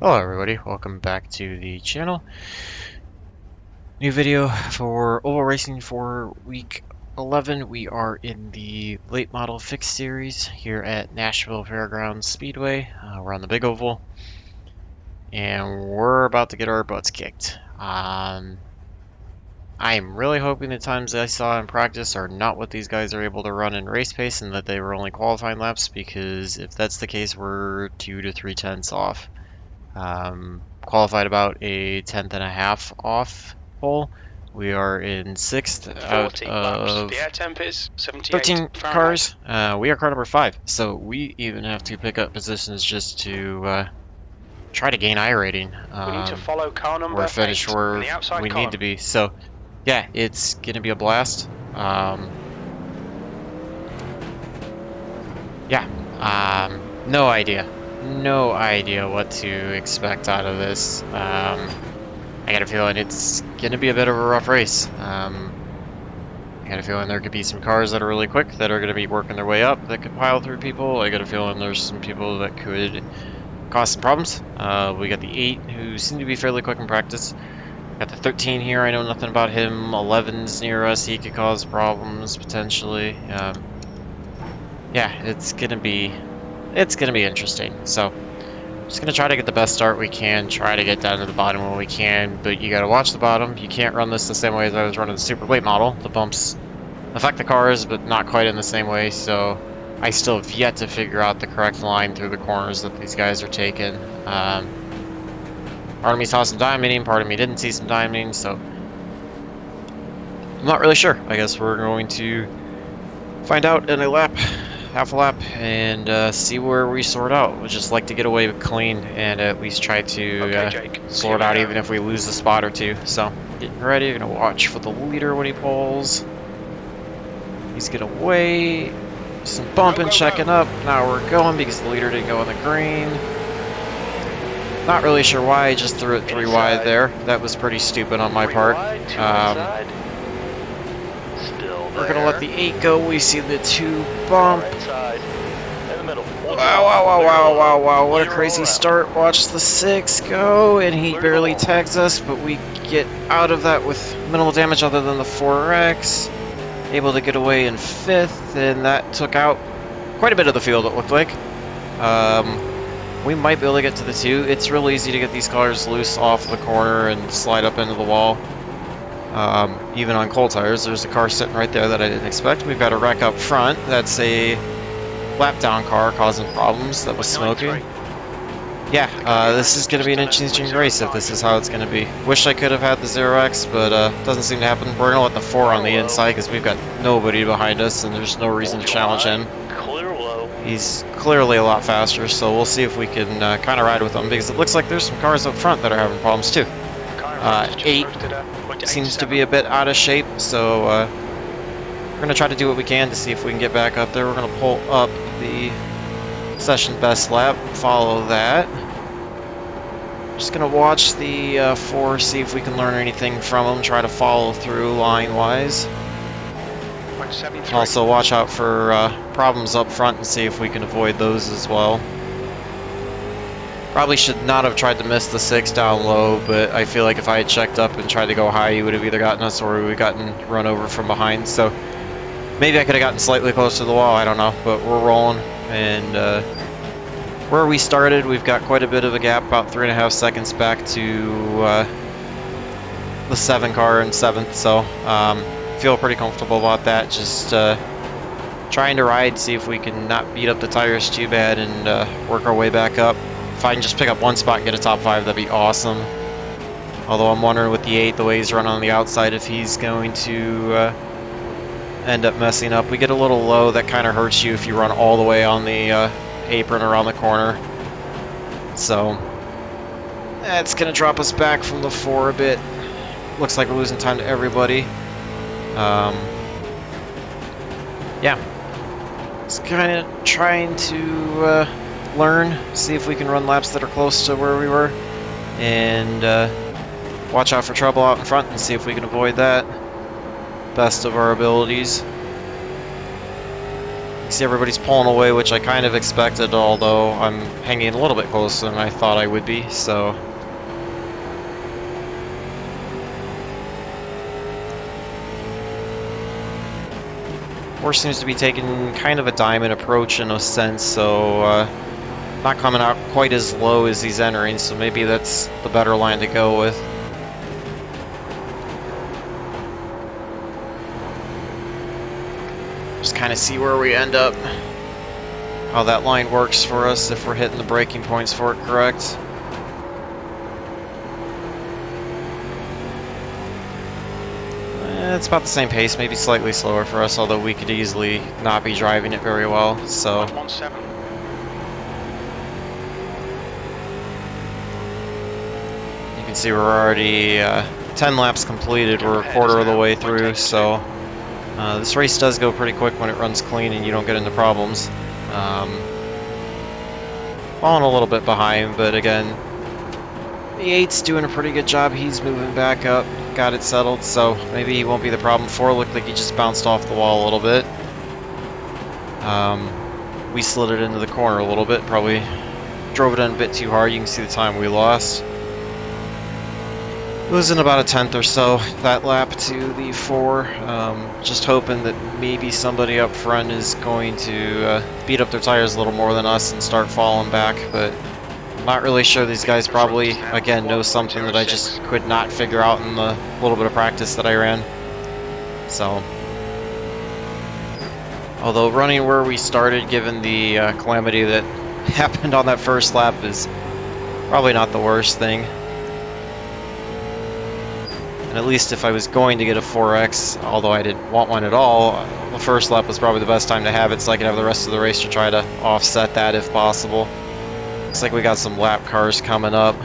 Hello everybody, welcome back to the channel. New video for oval racing for week 11. We are in the late model fixed series here at Nashville Fairgrounds Speedway. We're on the big oval and we're about to get our butts kicked. I'm really hoping the times I saw in practice are not what these guys are able to run in race pace and that they were only qualifying laps, because if that's the case, we're 2 to 3 tenths off. Qualified about a tenth and a half off pole. We are in 6th out 40 of laps. The air temp is 78 13 Fahrenheit. cars. We are car number 5, so we even have to pick up positions just to try to gain I rating. We need to follow car number Or finish 8 in where the outside we column. need to be. So, yeah, it's gonna be a blast. No idea. No idea what to expect out of this. I got a feeling it's gonna be a bit of a rough race. I got a feeling there could be some cars that are really quick that are gonna be working their way up that could pile through people. I got a feeling there's some people that could cause some problems. We got the 8 who seem to be fairly quick in practice. Got the 13 here, I know nothing about him. 11's near us, he could cause problems potentially. Yeah, it's gonna be interesting. So just gonna try to get the best start we can, try to get down to the bottom when we can, but you gotta watch the bottom. You can't run this the same way as I was running the super late model. The bumps affect the cars, but not quite in the same way, so I still have yet to figure out the correct line through the corners that these guys are taking. Part of me saw some diamonding, part of me didn't see some diamonding, so I'm not really sure. I guess we're going to find out in a lap, half a lap, and see where we sort out. We'd just like to get away clean and at least try to Okay, sort out even if we lose a spot or two. So, getting ready, gonna watch for the leader when he pulls. He's gonna wait. Some bumping, checking up. Now we're going because the leader didn't go in the green. Not really sure why, I just threw it 3 wide there. That was pretty stupid on my part. We're gonna let the 8 go. We see the 2 bump. Wow, what a crazy start. Watch the 6 go, and he barely tags us, but we get out of that with minimal damage other than the 4X. Able to get away in 5th, and that took out quite a bit of the field, it looked like. We might be able to get to the 2. It's real easy to get these cars loose off the corner and slide up into the wall. Even on cold tires, there's a car sitting right there that I didn't expect. We've got a wreck up front. That's a lap down car causing problems that was smoking. Yeah, this is going to be an interesting race if this is how it's going to be. Wish I could have had the 0x, but doesn't seem to happen. We're going to let the 4 on the inside because we've got nobody behind us and there's no reason to challenge him. He's clearly a lot faster, so we'll see if we can kind of ride with him, because it looks like there's some cars up front that are having problems too. 8 seems to be a bit out of shape, so we're going to try to do what we can to see if we can get back up there. We're going to pull up the session best lap, follow that. Just going to watch the 4, see if we can learn anything from him, try to follow through line-wise. Also watch out for problems up front and see if we can avoid those as well. Probably should not have tried to miss the 6 down low, but I feel like if I had checked up and tried to go high, he would have either gotten us or we would have gotten run over from behind. So maybe I could have gotten slightly closer to the wall, I don't know, but we're rolling. And where we started, we've got quite a bit of a gap, about 3.5 seconds back to the 7 car in 7th, so feel pretty comfortable about that. Just trying to ride, see if we can not beat up the tires too bad and work our way back up. If I can just pick up 1 spot and get a top 5, that'd be awesome. Although I'm wondering with the 8, the way he's running on the outside, if he's going to end up messing up. We get a little low, that kind of hurts you if you run all the way on the apron around the corner. So that's going to drop us back from the 4 a bit. Looks like we're losing time to everybody. Yeah, just kind of trying to learn, see if we can run laps that are close to where we were, and watch out for trouble out in front and see if we can avoid that best of our abilities. See, everybody's pulling away, which I kind of expected, although I'm hanging a little bit closer than I thought I would be, so... Horse seems to be taking kind of a diamond approach in a sense, so not coming out quite as low as he's entering, so maybe that's the better line to go with. Just kind of see where we end up, how that line works for us if we're hitting the braking points for it correct. It's about the same pace, maybe slightly slower for us, although we could easily not be driving it very well, so... 117. You can see we're already 10 laps completed, we're a quarter of the way through, so... this race does go pretty quick when it runs clean and you don't get into problems. Falling a little bit behind, but again, the 8's doing a pretty good job. He's moving back up, got it settled, so maybe he won't be the problem. 4 looked like he just bounced off the wall a little bit. We slid it into the corner a little bit, probably drove it in a bit too hard. You can see the time we lost. Losing about a 10th or so that lap to the 4. Just hoping that maybe somebody up front is going to beat up their tires a little more than us and start falling back, but I'm not really sure. These guys probably, again, know something that I just could not figure out in the little bit of practice that I ran. So, although running where we started, given the calamity that happened on that first lap, is probably not the worst thing. And at least if I was going to get a 4X, although I didn't want one at all, the first lap was probably the best time to have it, so I could have the rest of the race to try to offset that if possible. Looks like we got some lap cars coming up.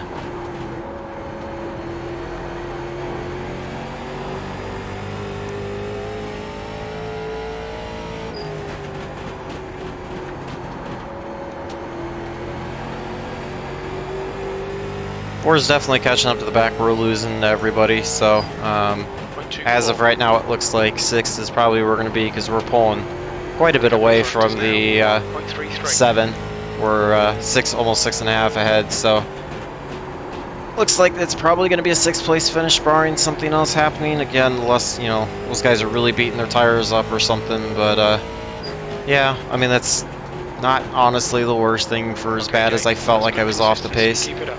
Four's definitely catching up to the back. We're losing to everybody, so as of right now it looks like 6 is probably where we're going to be, because we're pulling quite a bit away from the 7. We're 6, almost 6.5 ahead, so looks like it's probably going to be a 6th place finish, barring something else happening. Again, unless, you know, those guys are really beating their tires up or something, but yeah, I mean, that's not honestly the worst thing for as bad as I felt like I was off the pace. Keep it up.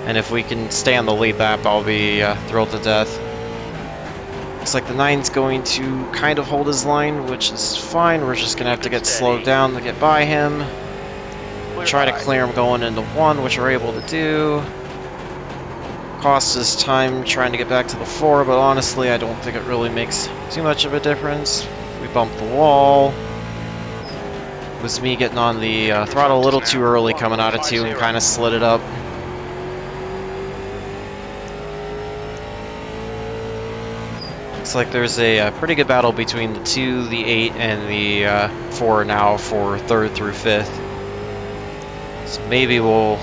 And if we can stay on the lead lap, I'll be thrilled to death. Looks like the 9's going to kind of hold his line, which is fine. We're just going to have to get slowed down to get by him. Try to clear him going into 1, which we're able to do. Cost us time trying to get back to the 4, but honestly, I don't think it really makes too much of a difference. We bumped the wall. It was me getting on the throttle a little too early coming out of 2 and kind of slid it up. Looks like there's a pretty good battle between the 2, the 8, and the 4 now for 3rd through 5th. So maybe we'll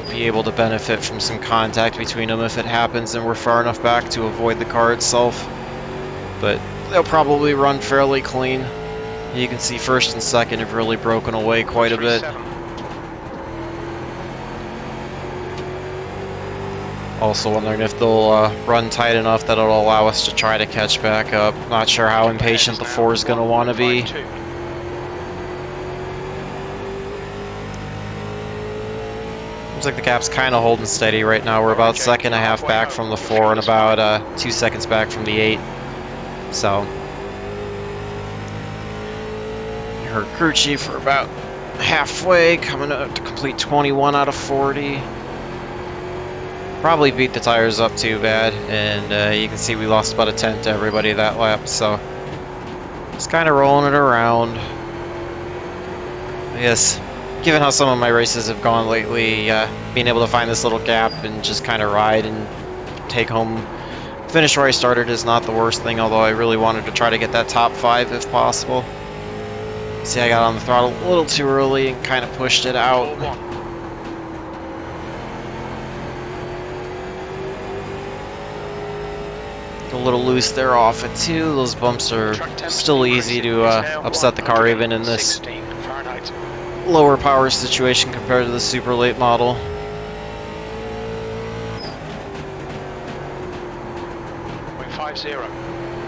be able to benefit from some contact between them if it happens and we're far enough back to avoid the car itself. But they'll probably run fairly clean. You can see 1st and 2nd have really broken away quite a bit. Also wondering if they'll run tight enough that it'll allow us to try to catch back up. Not sure how impatient the 4 is going to want to be. Looks like the gap's kind of holding steady right now. We're about 2.5 back from the 4 and about 2 seconds back from the 8. So, her crew chief are about halfway, coming up to complete 21 out of 40. Probably beat the tires up too bad, and you can see we lost about a 10th to everybody that lap, so just kind of rolling it around. I guess, given how some of my races have gone lately, being able to find this little gap and just kind of ride and take home, finish where I started is not the worst thing, although I really wanted to try to get that top 5 if possible. See, I got on the throttle a little too early and kind of pushed it out. a little loose there off at 2. Those bumps are still easy to upset the car even in this lower power situation compared to the super late model.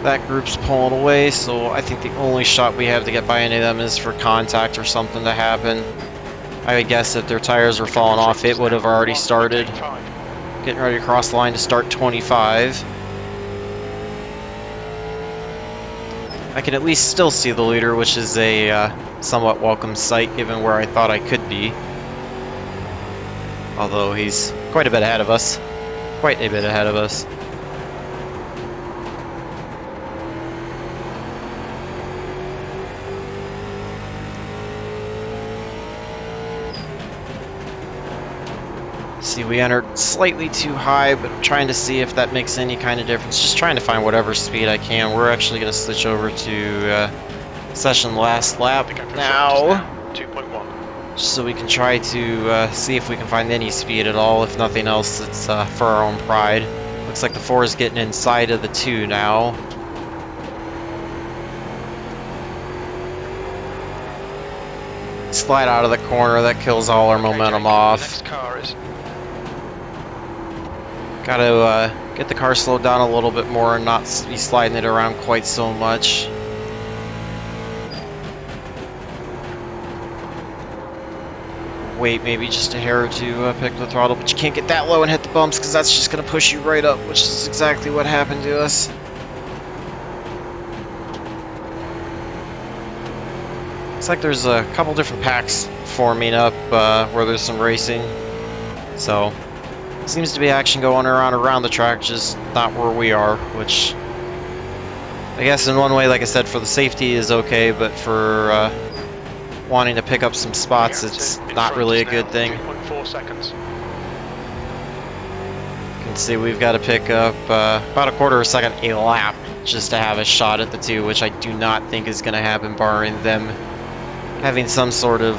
That group's pulling away, so I think the only shot we have to get by any of them is for contact or something to happen. I would guess if their tires were falling off, it would have already started. Getting ready to cross the line to start 25. I can at least still see the leader, which is a somewhat welcome sight given where I thought I could be. Although he's quite a bit ahead of us. Quite a bit ahead of us. See, we entered slightly too high, but I'm trying to see if that makes any kind of difference. Just trying to find whatever speed I can. We're actually going to switch over to session last lap now, 2.1. just so we can try to see if we can find any speed at all. If nothing else, it's for our own pride. Looks like the 4 is getting inside of the 2 now. Slide out of the corner, that kills all our momentum off. Gotta get the car slowed down a little bit more and not be sliding it around quite so much. Wait maybe just a hair to pick the throttle, but you can't get that low and hit the bumps because that's just gonna push you right up, which is exactly what happened to us. Looks like there's a couple different packs forming up where there's some racing, so seems to be action going around the track, just not where we are, which I guess in one way, like I said, for the safety is okay, but for wanting to pick up some spots, it's not really a good thing. 2.4 seconds. You can see we've got to pick up about a quarter of a second a lap just to have a shot at the 2, which I do not think is going to happen barring them having some sort of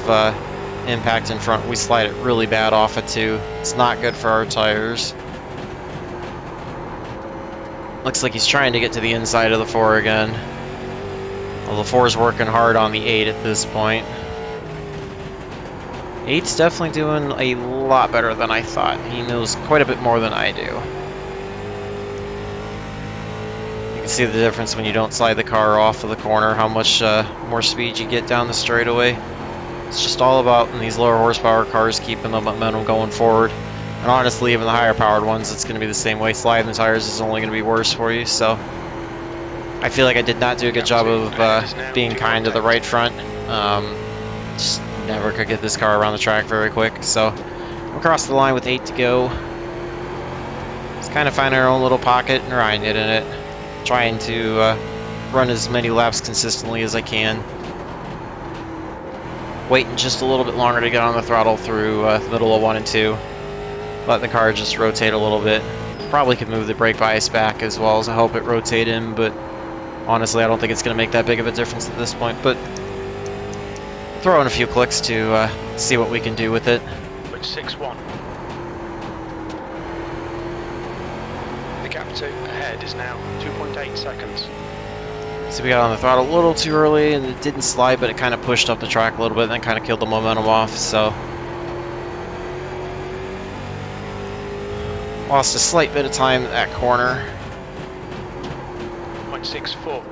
impact in front. We slide it really bad off at 2. It's not good for our tires. Looks like he's trying to get to the inside of the 4 again. Well, the 4 is working hard on the 8 at this point. 8's definitely doing a lot better than I thought. He knows quite a bit more than I do. You can see the difference when you don't slide the car off of the corner, how much more speed you get down the straightaway. It's just all about, in these lower horsepower cars, keeping the momentum going forward. And honestly, even the higher powered ones, it's going to be the same way. Sliding the tires is only going to be worse for you, so I feel like I did not do a good job of being kind to the right front. Just never could get this car around the track very quick, so we'll cross the line with 8 to go. Just kind of finding our own little pocket and riding it in it. Trying to run as many laps consistently as I can. Waiting just a little bit longer to get on the throttle through the middle of 1 and 2. Let the car just rotate a little bit. Probably could move the brake bias back as well as I help it rotate in, but honestly I don't think it's going to make that big of a difference at this point. But throw in a few clicks to see what we can do with it. Which 6-1. The gap to ahead is now 2.8 seconds. So we got on the throttle a little too early and it didn't slide, but it kind of pushed up the track a little bit and then kind of killed the momentum off, so lost a slight bit of time at that corner. 0.64.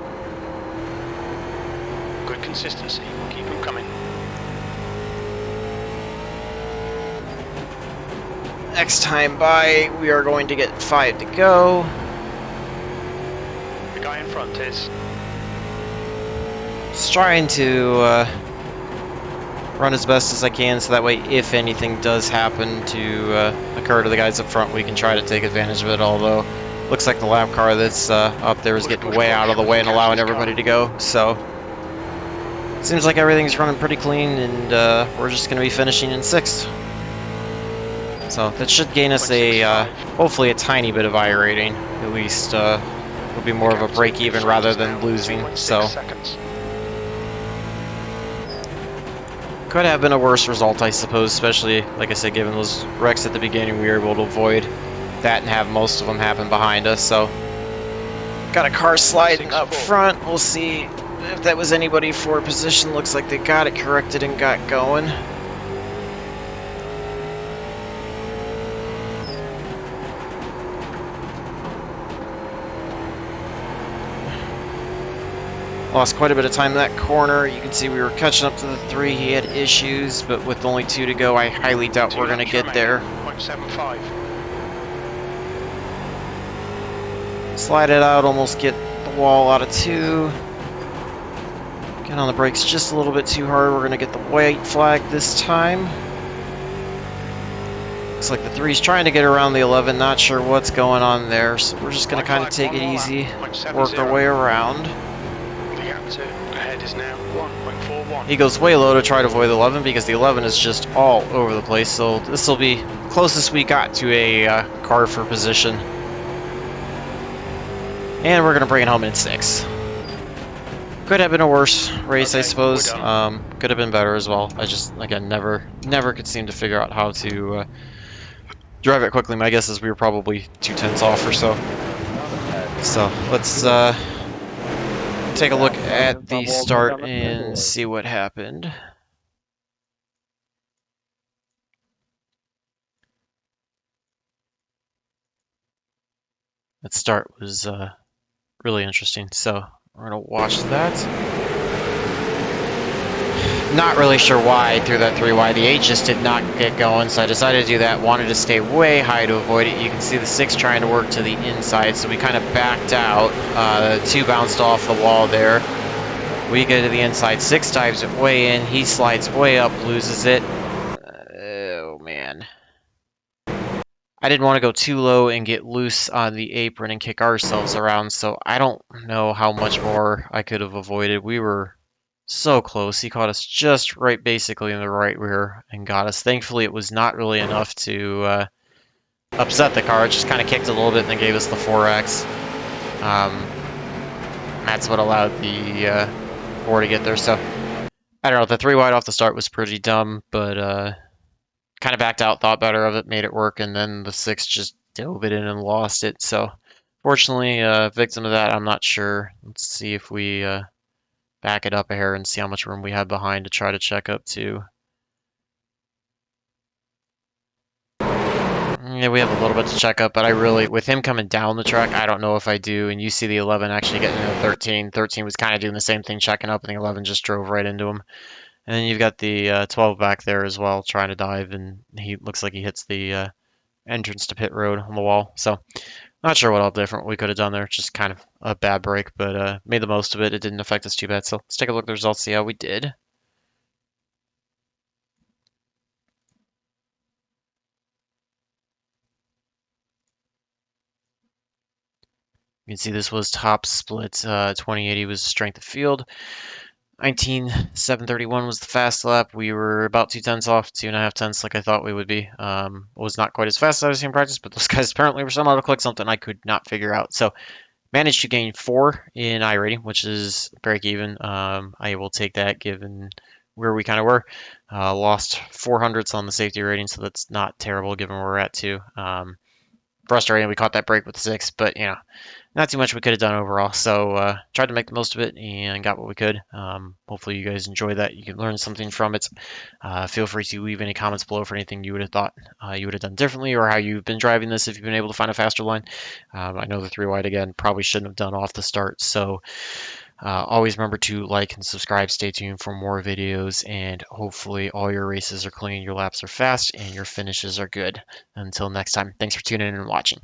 Good consistency. Keep them coming. Next time by, we are going to get 5 to go. The guy in front is just trying to run as best as I can, so that way if anything does happen to occur to the guys up front, we can try to take advantage of it, although looks like the lap car that's up there is getting way out of the way and allowing everybody to go, so seems like everything's running pretty clean, and we're just going to be finishing in 6th. So that should gain us a hopefully a tiny bit of I rating, at least it'll be more of a break even rather than losing, so could have been a worse result, I suppose, especially, like I said, given those wrecks at the beginning, we were able to avoid that and have most of them happen behind us, so Got a car sliding up 6-4. front. We'll see if that was anybody for position. Looks like they got it corrected and got going. Lost quite a bit of time in that corner. You can see we were catching up to the 3. He had issues, but with only 2 to go, I highly doubt we're going to get there. 0.75. Slide it out, almost get the wall out of 2. Get on the brakes just a little bit too hard. We're going to get the white flag this time. Looks like the 3's trying to get around the 11. Not sure what's going on there, so we're just going to kind of take it easy, work our way around. Ahead is now 1.41. He goes way low to try to avoid the 11 because the 11 is just all over the place. So this will be closest we got to a car for position. And we're going to bring it home in 6. Could have been a worse race, I suppose. Could have been better as well. I just, again, never could seem to figure out how to drive it quickly. My guess is we were probably 2/10 off or so. So let's take a look at the start and see what happened. That start was really interesting, so we're gonna watch that. Not really sure why I threw that 3 wide. The 8 just did not get going, so I decided to do that. Wanted to stay way high to avoid it. You can see the 6 trying to work to the inside, so we kind of backed out. 2 bounced off the wall there. We go to the inside, 6 dives it way in. He slides way up, loses it. Oh, man. I didn't want to go too low and get loose on the apron and kick ourselves around, so I don't know how much more I could have avoided. We were so close. He caught us just right, basically in the right rear and got us. Thankfully, it was not really enough to upset the car. It just kind of kicked a little bit and then gave us the 4X. That's what allowed the 4 to get there. So, I don't know. The 3 wide off the start was pretty dumb, but kind of backed out, thought better of it, made it work, and then the 6 just dove it in and lost it. So, fortunately, victim of that, I'm not sure. Let's see if we back it up a hair and see how much room we have behind to try to check up to. Yeah, we have a little bit to check up, but I really, with him coming down the track, I don't know if I do. And you see the 11 actually getting into 13. 13 was kind of doing the same thing, checking up, and the 11 just drove right into him. And then you've got the 12 back there as well, trying to dive, and he looks like he hits the entrance to pit road on the wall. So, not sure what all different we could have done there. Just kind of a bad break, but made the most of it. It didn't affect us too bad. So, let's take a look at the results, see how we did. You can see this was top split. 2080 was strength of field. 19,731 was the fast lap. We were about 2/10 off, 2.5 tenths like I thought we would be. Was not quite as fast as I was in practice, but those guys apparently were somehow to click something I could not figure out. So managed to gain 4 in iRating, which is break even. I will take that given where we kind of were. Lost 400ths on the safety rating, so that's not terrible given where we're at too. Frustrating, we caught that break with the 6, but you know, not too much we could have done overall. So tried to make the most of it and got what we could. Hopefully you guys enjoy that. You can learn something from it. Feel free to leave any comments below for anything you would have thought you would have done differently, or how you've been driving this if you've been able to find a faster line. I know the 3 wide again probably shouldn't have done off the start. So always remember to like and subscribe. Stay tuned for more videos, and hopefully all your races are clean, your laps are fast, and your finishes are good. Until next time, thanks for tuning in and watching.